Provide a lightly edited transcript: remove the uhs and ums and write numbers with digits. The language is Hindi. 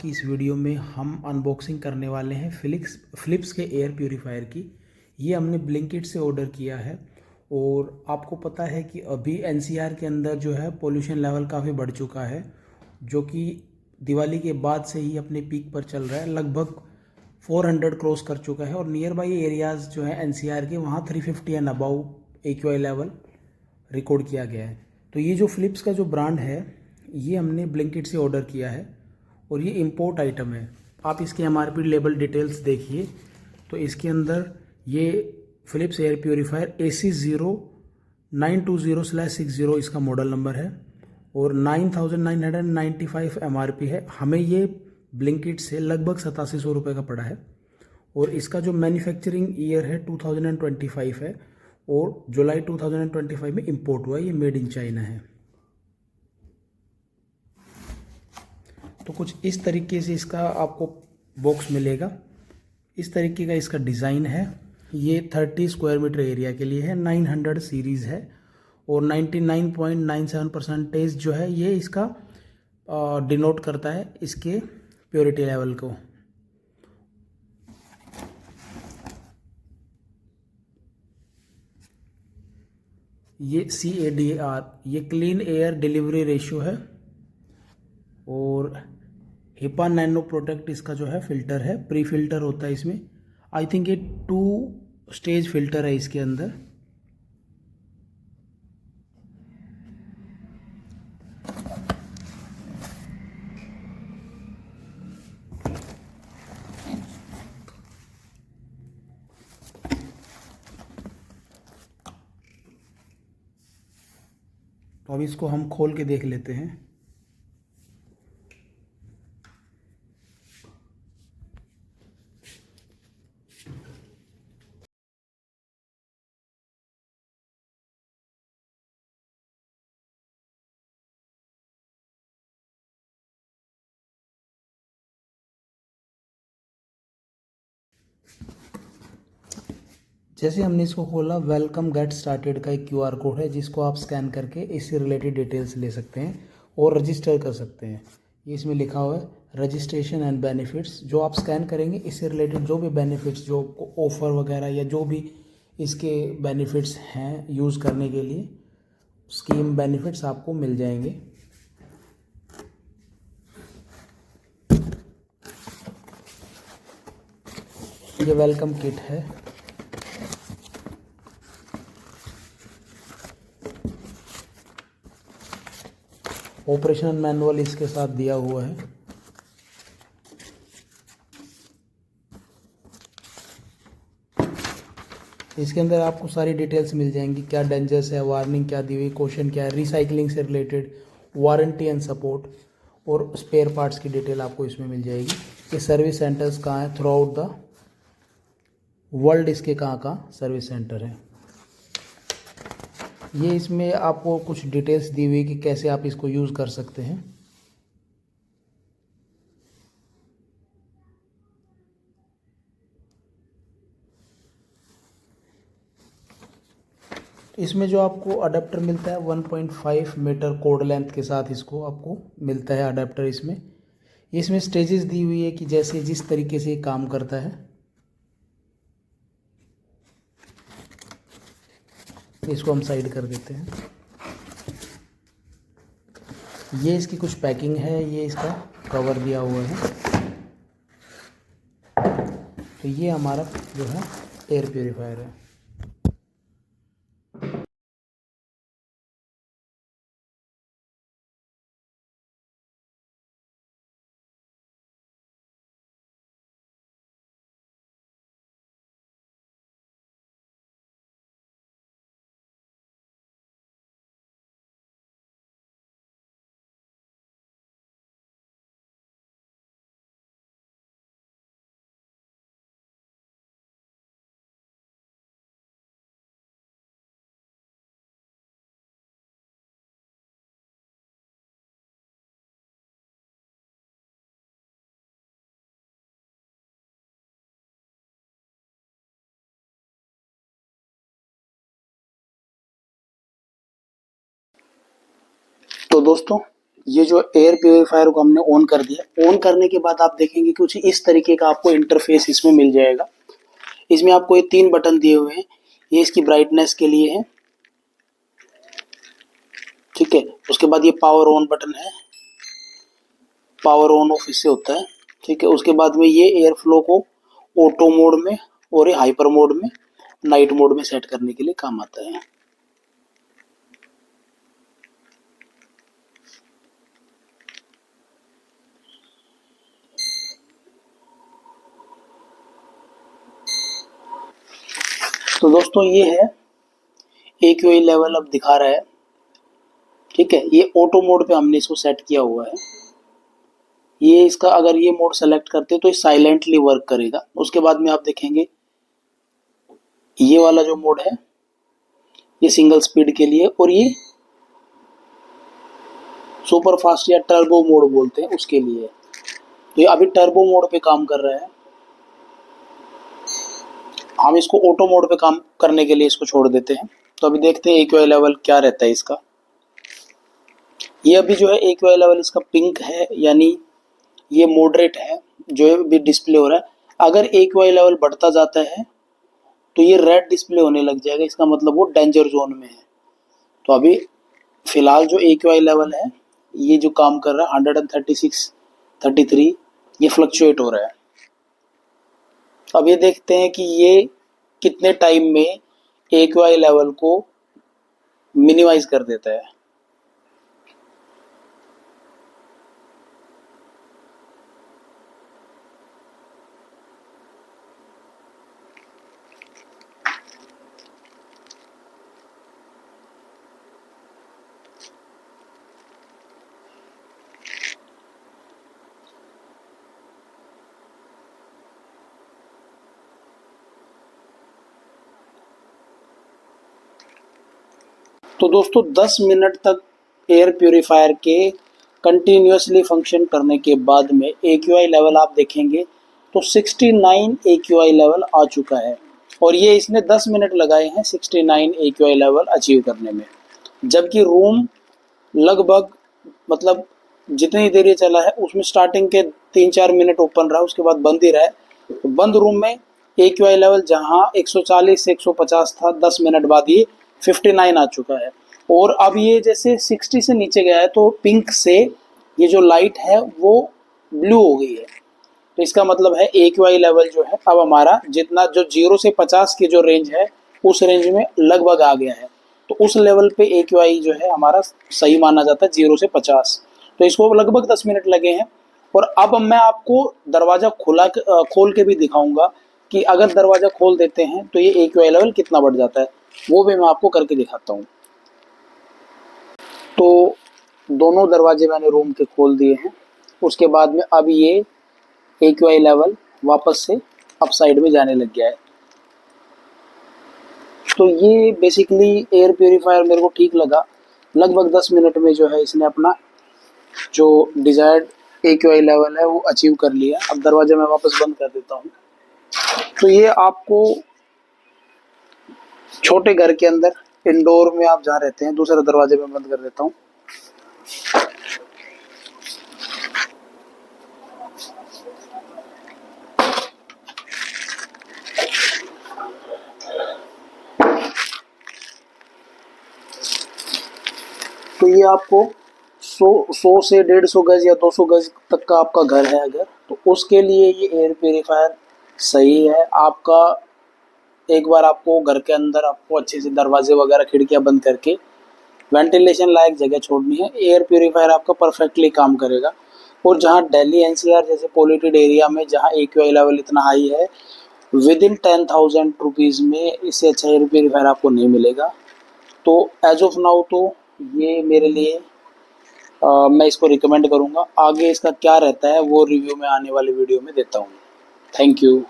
की इस वीडियो में हम अनबॉक्सिंग करने वाले हैं फ़िलिप्स के एयर प्यूरीफायर की। ये हमने ब्लिंकिट से ऑर्डर किया है और आपको पता है कि अभी एनसीआर के अंदर जो है पोल्यूशन लेवल काफ़ी बढ़ चुका है, जो कि दिवाली के बाद से ही अपने पीक पर चल रहा है। लगभग 400 क्रॉस कर चुका है और नियर बाई एरियाज़ जो है एनसीआर के वहाँ 350 and above AQI level record किया गया है। तो ये जो फ़िलिप्स का जो ब्रांड है ये हमने ब्लिंकिट से ऑर्डर किया है और ये इंपोर्ट आइटम है। आप इसके एमआरपी लेबल डिटेल्स देखिए तो इसके अंदर ये फ़िलिप्स एयर प्यूरीफायर AC0920/60 इसका मॉडल नंबर है और 9995 एमआरपी है। हमें ये ब्लिंकिट से लगभग 8700 रुपये का पड़ा है और इसका जो मैन्युफैक्चरिंग ईयर है 2025 है और जुलाई 2025 में इंपोर्ट हुआ है। ये मेड इन चाइना है। तो कुछ इस तरीके से इसका आपको बॉक्स मिलेगा। इस तरीके का इसका डिज़ाइन है। ये 30 स्क्वायर मीटर एरिया के लिए है, 900 सीरीज़ है और 99.97% जो है ये इसका डिनोट करता है इसके प्योरिटी लेवल को। ये CADR ये क्लीन एयर डिलीवरी रेशियो है और हिपा नैनो प्रोटेक्ट इसका जो है फ़िल्टर है, प्री फिल्टर होता है इसमें। आई थिंक ये 2 स्टेज फिल्टर है इसके अंदर। तो अब इसको हम खोल के देख लेते हैं। जैसे हमने इसको खोला, वेलकम गेट स्टार्टेड का एक QR कोड है जिसको आप स्कैन करके इससे रिलेटेड डिटेल्स ले सकते हैं और रजिस्टर कर सकते हैं। ये इसमें लिखा हुआ है रजिस्ट्रेशन एंड बेनिफिट्स। जो आप स्कैन करेंगे इससे रिलेटेड जो भी बेनिफिट्स, जो ऑफ़र वगैरह या जो भी इसके बेनिफिट्स हैं यूज़ करने के लिए, स्कीम बेनिफिट्स आपको मिल जाएंगे। ये वेलकम किट है। ऑपरेशनल मैनुअल इसके साथ दिया हुआ है। इसके अंदर आपको सारी डिटेल्स मिल जाएंगी, क्या डेंजर्स है, वार्निंग क्या दी हुई, क्वेश्चन क्या है, रिसाइकलिंग से रिलेटेड, वारंटी एंड सपोर्ट और स्पेयर पार्ट्स की डिटेल आपको इसमें मिल जाएगी। ये सर्विस सेंटर्स कहाँ है थ्रू आउट द वर्ल्ड, इसके कहाँ कहाँ सर्विस सेंटर है। ये इसमें आपको कुछ डिटेल्स दी हुई कि कैसे आप इसको यूज़ कर सकते हैं। इसमें जो आपको अडेप्टर मिलता है 1.5 मीटर कोड लेंथ के साथ इसको आपको मिलता है अडेप्टर। इसमें स्टेजेस दी हुई है कि जैसे जिस तरीके से ये काम करता है। इसको हम साइड कर देते हैं। ये इसकी कुछ पैकिंग है, ये इसका कवर दिया हुआ है। तो ये हमारा जो है एयर प्यूरीफायर है। तो दोस्तों ये जो एयर प्योरीफायर को हमने ऑन कर दिया, ऑन करने के बाद आप देखेंगे कुछ इस तरीके का आपको इंटरफेस इसमें मिल जाएगा। इसमें आपको ये 3 बटन दिए हुए हैं, ये इसकी ब्राइटनेस के लिए है, ठीक है। उसके बाद ये पावर ऑन बटन है, पावर ऑन ऑफ इससे होता है, ठीक है। उसके बाद में ये एयर फ्लो को ऑटो मोड में और ये हाइपर मोड में, नाइट मोड में सेट करने के लिए काम आता है। तो दोस्तों ये है AQI लेवल अब दिखा रहा है, ठीक है। ये ऑटो मोड पे हमने इसको सेट किया हुआ है। ये इसका अगर ये मोड सेलेक्ट करते तो ये साइलेंटली वर्क करेगा। उसके बाद में आप देखेंगे ये वाला जो मोड है ये सिंगल स्पीड के लिए, और ये सुपर फास्ट या टर्बो मोड बोलते हैं उसके लिए। तो ये अभी टर्बो मोड पे काम कर रहा है। हम इसको ऑटो मोड पे काम करने के लिए इसको छोड़ देते हैं। तो अभी देखते हैं AQI लेवल क्या रहता है इसका। ये अभी जो है AQI लेवल इसका पिंक है, यानी ये मॉडरेट है जो भी डिस्प्ले हो रहा है। अगर AQI लेवल बढ़ता जाता है तो ये रेड डिस्प्ले होने लग जाएगा, इसका मतलब वो डेंजर जोन में है। तो अभी फिलहाल जो AQI लेवल है ये जो काम कर रहा है 136, 33, ये फ्लक्चुएट हो रहा है। अब ये देखते हैं कि ये कितने टाइम में AQI लेवल को मिनिमाइज कर देता है। तो दोस्तों 10 मिनट तक एयर प्योरीफायर के कंटिन्यूसली फंक्शन करने के बाद में AQI लेवल आप देखेंगे तो 69 AQI लेवल आ चुका है, और ये इसने 10 मिनट लगाए हैं 69 AQI लेवल अचीव करने में। जबकि रूम लगभग मतलब जितनी देर ये चला है उसमें स्टार्टिंग के 3-4 मिनट ओपन रहा, उसके बाद बंद ही रहा है। तो बंद रूम में AQI लेवल जहां 140 से 150 था, 10 मिनट बाद ये 59 आ चुका है। और अब ये जैसे 60 से नीचे गया है तो पिंक से ये जो लाइट है वो ब्लू हो गई है। तो इसका मतलब है AQI लेवल जो है अब हमारा जितना जो 0 से 50 की जो रेंज है उस रेंज में लगभग आ गया है। तो उस लेवल पे AQI जो है हमारा सही माना जाता है 0 से 50। तो इसको लगभग 10 मिनट लगे हैं। और अब मैं आपको दरवाज़ा खोल के भी दिखाऊंगा कि अगर दरवाज़ा खोल देते हैं तो ये AQI लेवल कितना बढ़ जाता है, वो भी मैं आपको करके दिखाता हूँ। तो दोनों दरवाजे मैंने रूम के खोल दिए हैं। उसके बाद में अब ये AQI लेवल वापस से अप साइड में जाने लग गया है। तो ये बेसिकली एयर प्योरीफायर मेरे को ठीक लगा। लगभग 10 मिनट में जो है इसने अपना जो डिजायर्ड AQI लेवल है वो अचीव कर लिया। अब दरवाजा मैं वापस बंद कर देता हूँ। तो ये आपको छोटे घर के अंदर इंडोर में आप जहाँ रहते हैं, दूसरे दरवाजे में बंद कर देता हूँ। तो ये आपको 100 से 150 गज या 200 गज तक का आपका घर है अगर, तो उसके लिए ये एयर प्योरीफायर सही है आपका। एक बार आपको घर के अंदर आपको अच्छे से दरवाजे वगैरह खिड़कियां बंद करके वेंटिलेशन लायक जगह छोड़नी है, एयर प्योरीफायर आपका परफेक्टली काम करेगा। और जहाँ दिल्ली NCR जैसे पोल्यूटेड एरिया में जहाँ AQI लेवल इतना हाई है, विद इन 10,000 रुपीज़ में इससे अच्छा एयर प्योरीफायर आपको नहीं मिलेगा। तो एज ऑफ नाउ तो ये मेरे लिए मैं इसको रिकमेंड करूँगा। आगे इसका क्या रहता है वो रिव्यू में आने वाले वीडियो में देता हूँ। Thank you.